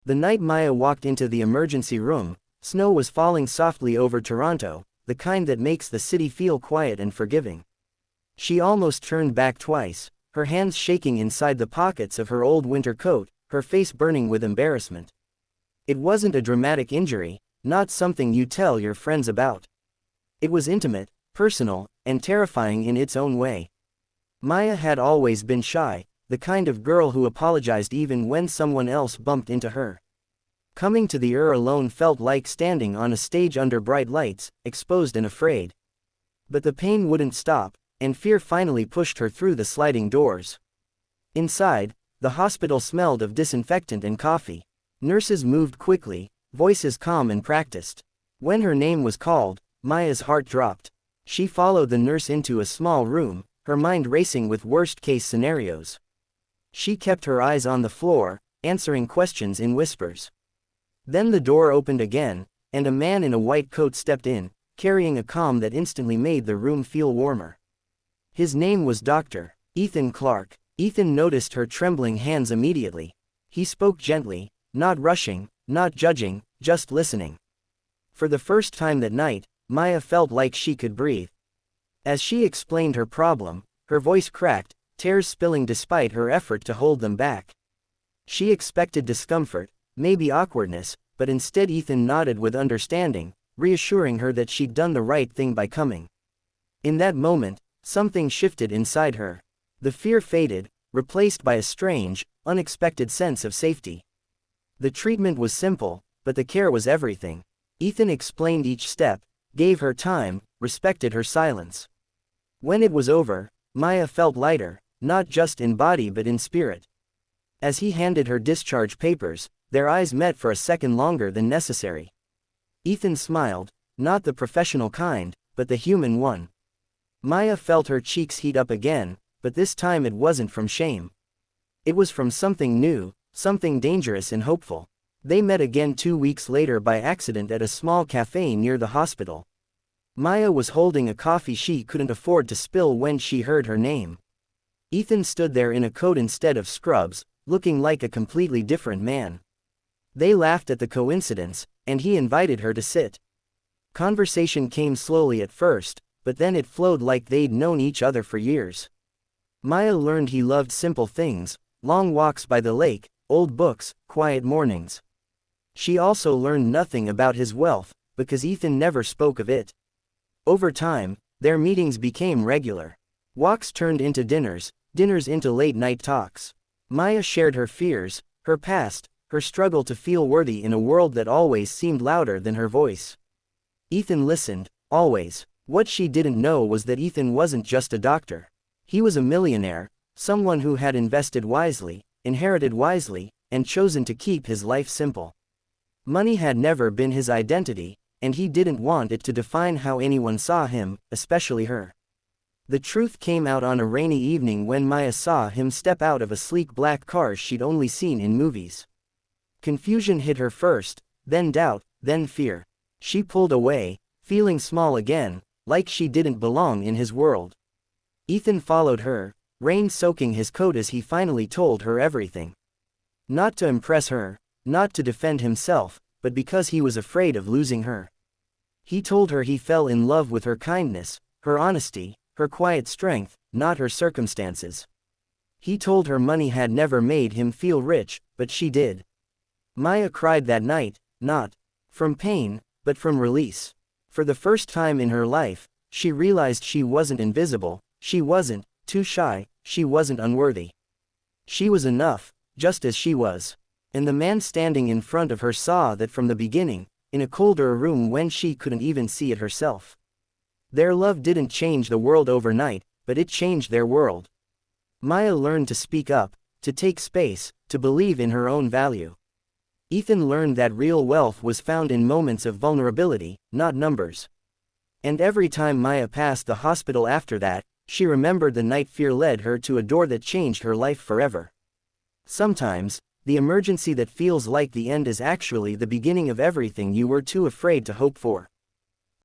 The night Maya walked into the emergency room, snow was falling softly over Toronto, the kind that makes the city feel quiet and forgiving. She almost turned back twice, her hands shaking inside the pockets of her old winter coat, her face burning with embarrassment. It wasn't a dramatic injury, not something you tell your friends about. It was intimate, personal, and terrifying in its own way. Maya had always been shy, the kind of girl who apologized even when someone else bumped into her. Coming to the alone felt like standing on a stage under bright lights, exposed and afraid. But the pain wouldn't stop, and fear finally pushed her through the sliding doors. Inside, the hospital smelled of disinfectant and coffee. Nurses moved quickly, voices calm and practiced. When her name was called, Maya's heart dropped. She followed the nurse into a small room, her mind racing with worst-case scenarios. She kept her eyes on the floor, answering questions in whispers. Then the door opened again, and a man in a white coat stepped in, carrying a calm that instantly made the room feel warmer. His name was Dr. Ethan Clark. Ethan noticed her trembling hands immediately. He spoke gently, not rushing, not judging, just listening. For the first time that night, Maya felt like she could breathe. As she explained her problem, her voice cracked, tears spilling despite her effort to hold them back. She expected discomfort, maybe awkwardness, but instead Ethan nodded with understanding, reassuring her that she'd done the right thing by coming. In that moment, something shifted inside her. The fear faded, replaced by a strange, unexpected sense of safety. The treatment was simple, but the care was everything. Ethan explained each step, gave her time, respected her silence. When it was over, Maya felt lighter, not just in body but in spirit. As he handed her discharge papers, their eyes met for a second longer than necessary. Ethan smiled, not the professional kind, but the human one. Maya felt her cheeks heat up again, but this time it wasn't from shame. It was from something new, something dangerous and hopeful. They met again 2 weeks later by accident at a small cafe near the hospital. Maya was holding a coffee she couldn't afford to spill when she heard her name. Ethan stood there in a coat instead of scrubs, looking like a completely different man. They laughed at the coincidence, and he invited her to sit. Conversation came slowly at first, but then it flowed like they'd known each other for years. Maya learned he loved simple things, long walks by the lake, old books, quiet mornings. She also learned nothing about his wealth, because Ethan never spoke of it. Over time, their meetings became regular. Walks turned into dinners, dinners into late-night talks. Maya shared her fears, her past, her struggle to feel worthy in a world that always seemed louder than her voice. Ethan listened, always. What she didn't know was that Ethan wasn't just a doctor. He was a millionaire, someone who had invested wisely, inherited wisely, and chosen to keep his life simple. Money had never been his identity, and he didn't want it to define how anyone saw him, especially her. The truth came out on a rainy evening when Maya saw him step out of a sleek black car she'd only seen in movies. Confusion hit her first, then doubt, then fear. She pulled away, feeling small again, like she didn't belong in his world. Ethan followed her, rain soaking his coat as he finally told her everything. Not to impress her, not to defend himself, but because he was afraid of losing her. He told her he fell in love with her kindness, her honesty, her quiet strength, not her circumstances. He told her money had never made him feel rich, but she did. Maya cried that night, not from pain, but from release. For the first time in her life, she realized she wasn't invisible, she wasn't too shy, she wasn't unworthy. She was enough, just as she was. And the man standing in front of her saw that from the beginning, in a colder room when she couldn't even see it herself. Their love didn't change the world overnight, but it changed their world. Maya learned to speak up, to take space, to believe in her own value. Ethan learned that real wealth was found in moments of vulnerability, not numbers. And every time Maya passed the hospital after that, she remembered the night fear led her to a door that changed her life forever. Sometimes, the emergency that feels like the end is actually the beginning of everything you were too afraid to hope for.